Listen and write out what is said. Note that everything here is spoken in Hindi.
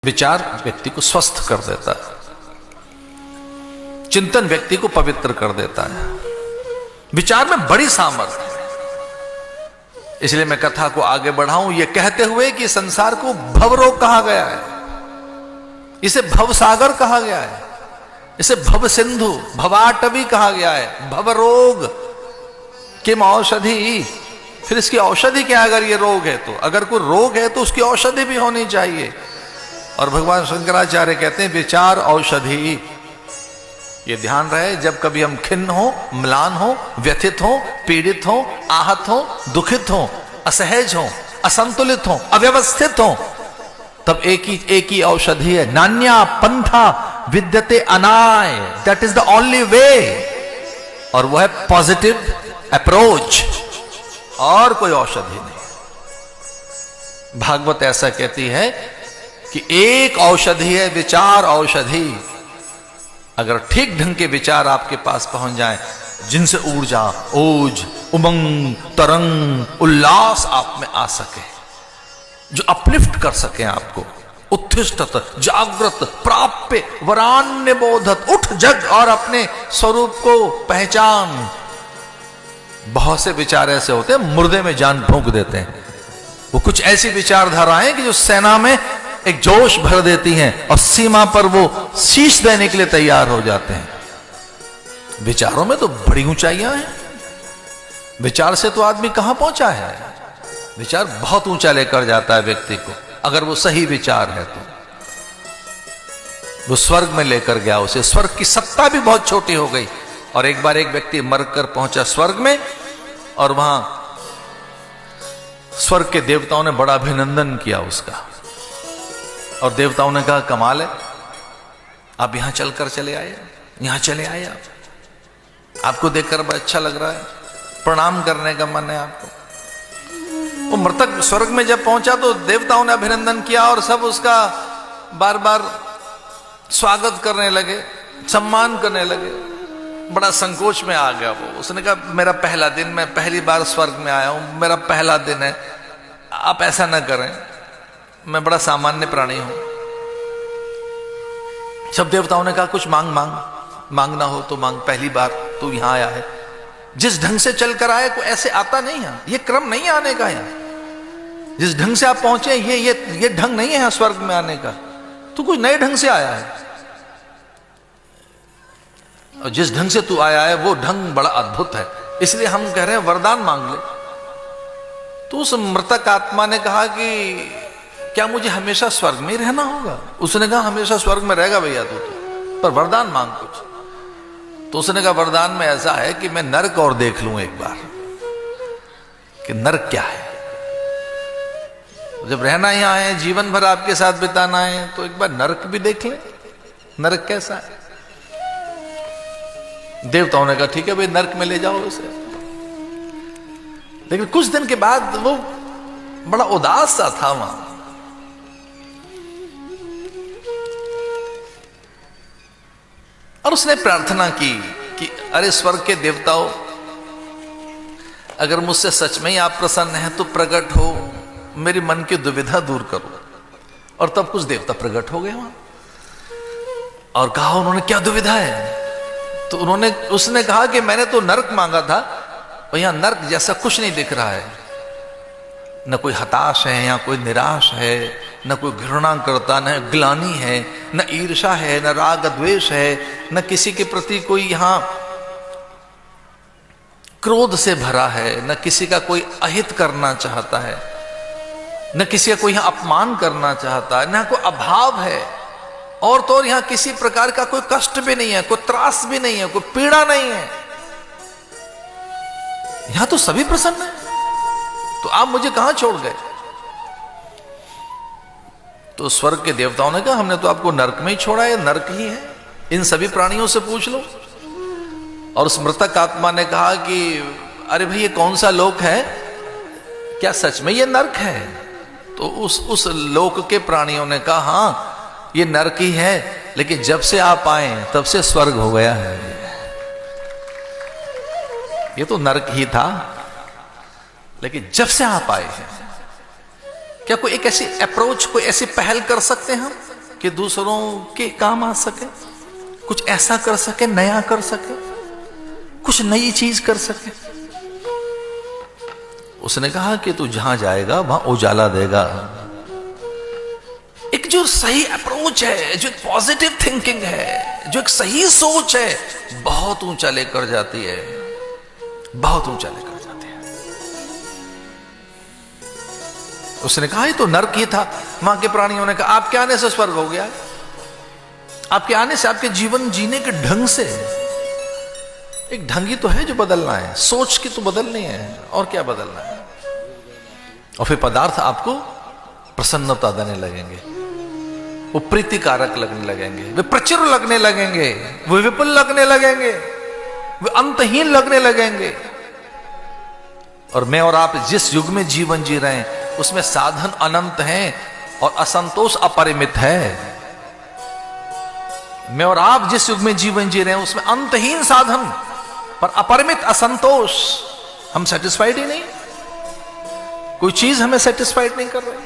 विचार व्यक्ति को स्वस्थ कर देता है, चिंतन व्यक्ति को पवित्र कर देता है। विचार में बड़ी सामर्थ्य है। इसलिए मैं कथा को आगे बढ़ाऊं यह कहते हुए कि संसार को भवरोग कहा गया है, इसे भवसागर कहा गया है, इसे भव सिंधु भवाटवी कहा गया है। भवरोग किम औषधि, फिर इसकी औषधि क्या? अगर ये रोग है तो, अगर कोई रोग है तो उसकी औषधि भी होनी चाहिए। और भगवान शंकराचार्य कहते हैं विचार औषधि। ये ध्यान रहे, जब कभी हम खिन्न हो, म्लान हो, व्यथित हो, पीड़ित हो, आहत हो, दुखित हो, असहज हो, असंतुलित हो, अव्यवस्थित हो, तब एक ही औषधि है। नान्या पंथा विद्यते अनाय, that is the only way, और वह है पॉजिटिव अप्रोच, और कोई औषधि नहीं। भागवत ऐसा कहती है कि एक औषधि है, विचार औषधि। अगर ठीक ढंग के विचार आपके पास पहुंच जाएं, जिनसे ऊर्जा, ओज, उमंग, तरंग, उल्लास आप में आ सके, जो अपलिफ्ट कर सके आपको, उत्तिष्ठत जागृत प्राप्य वरान्य बोधत, उठ जग और अपने स्वरूप को पहचान। बहुत से विचार ऐसे होते हैं मुर्दे में जान फूंक देते हैं। वो कुछ ऐसी विचारधाराएं कि जो सेना में एक जोश भर देती हैं और सीमा पर वो शीश देने के लिए तैयार हो जाते हैं। विचारों में तो बड़ी ऊंचाइयां हैं। विचार से तो आदमी कहां पहुंचा है। विचार बहुत ऊंचा लेकर जाता है व्यक्ति को, अगर वो सही विचार है तो। वो स्वर्ग में लेकर गया उसे। स्वर्ग की सत्ता भी बहुत छोटी हो गई। और एक बार एक व्यक्ति मरकर पहुंचा स्वर्ग में, और वहां स्वर्ग के देवताओं ने बड़ा अभिनंदन किया उसका। और देवताओं ने कहा कमाल है, आप यहां चलकर चले आए, यहां चले आए आप, आपको देखकर बड़ा अच्छा लग रहा है, प्रणाम करने का मन है आपको। वो मृतक स्वर्ग में जब पहुंचा तो देवताओं ने अभिनंदन किया और सब उसका बार बार स्वागत करने लगे, सम्मान करने लगे। बड़ा संकोच में आ गया वो। उसने कहा मेरा पहला दिन, मैं पहली बार स्वर्ग में आया हूं, मेरा पहला दिन है, आप ऐसा ना करें, मैं बड़ा सामान्य प्राणी हूं। सब देवताओं ने कहा कुछ मांगना हो तो मांग, पहली बार तू यहां आया है, जिस ढंग से चलकर आए को ऐसे आता नहीं है, ये क्रम नहीं आने का यहां। जिस ढंग से आप पहुंचे ये ढंग नहीं है यहां स्वर्ग में आने का, तू कुछ नए ढंग से आया है। और जिस ढंग से तू आया है वो ढंग बड़ा अद्भुत है, इसलिए हम कह रहे हैं वरदान मांग ले। तो उस मृतक आत्मा ने कहा कि क्या मुझे हमेशा स्वर्ग में ही रहना होगा? उसने कहा हमेशा स्वर्ग में रहेगा भैया तू तो, पर वरदान मांग कुछ। तो उसने कहा वरदान में ऐसा है कि मैं नरक और देख लूं एक बार, कि नरक क्या है। जब रहना यहां है, जीवन भर आपके साथ बिताना है, तो एक बार नरक भी देख ले, नरक कैसा है। देवताओं ने कहा ठीक है भाई, नरक में ले जाओ उसे। लेकिन कुछ दिन के बाद वो बड़ा उदास सा था वहां। और उसने प्रार्थना की कि अरे स्वर्ग के देवताओं, अगर मुझसे सच में ही आप प्रसन्न हैं तो प्रकट हो, मेरी मन की दुविधा दूर करो। और तब कुछ देवता प्रकट हो गए वहां और कहा उन्होंने क्या दुविधा है। तो उसने कहा कि मैंने तो नरक मांगा था, और यहां नरक जैसा कुछ नहीं दिख रहा है। न कोई हताश है, यहां कोई निराश है, न कोई घृणा करता, न ग्लानि है, न ईर्षा है, न राग द्वेष है, न किसी के प्रति कोई यहां क्रोध से भरा है, न किसी का कोई अहित करना चाहता है, न किसी का कोई यहां अपमान करना चाहता है, न कोई अभाव है, और तो और यहां किसी प्रकार का कोई कष्ट भी नहीं है, कोई त्रास भी नहीं है, कोई पीड़ा नहीं है। यहां तो सभी प्रसन्न है, तो आप मुझे कहां छोड़ गए? तो स्वर्ग के देवताओं ने कहा हमने तो आपको नरक में ही छोड़ा है, नरक ही है, इन सभी प्राणियों से पूछ लो। और उस मृतक आत्मा ने कहा कि अरे भाई ये कौन सा लोक है, क्या सच में ये नरक है? तो उस लोक के प्राणियों ने कहा हाँ ये नरक ही है, लेकिन जब से आप आए तब से स्वर्ग हो गया है। ये तो नरक ही था, लेकिन जब से आप आए हैं, क्या कोई एक ऐसी अप्रोच, कोई ऐसी पहल कर सकते हैं हम कि दूसरों के काम आ सके, कुछ ऐसा कर सके, नया कर सके, कुछ नई चीज कर सके। उसने कहा कि तू जहां जाएगा वहां उजाला देगा। एक जो सही अप्रोच है, जो एक पॉजिटिव थिंकिंग है, जो एक सही सोच है, बहुत ऊंचा लेकर जाती है, बहुत ऊंचा लेकर जाती है। उसने कहा ये तो नर्क ही था। मां के प्राणियों ने कहा आपके आने से स्वर्ग हो गया, आपके आने से, आपके जीवन जीने के ढंग से एक ढंग ही तो है जो बदलना है, सोच की तो बदलनी है, और क्या बदलना है। और फिर पदार्थ आपको प्रसन्नता देने लगेंगे, वो प्रीतिकारक लगने लगेंगे, वे प्रचुर लगने लगेंगे, वे विपुल लगने लगेंगे, वे अंतहीन लगने लगेंगे। और मैं और आप जिस युग में जीवन जी रहे हैं उसमें साधन अनंत हैं और असंतोष अपरिमित है। मैं और आप जिस युग में जीवन जी रहे हैं उसमें अंतहीन साधन पर अपरिमित असंतोष। हम सेटिस्फाइड ही नहीं, कोई चीज हमें सेटिस्फाइड नहीं कर रही।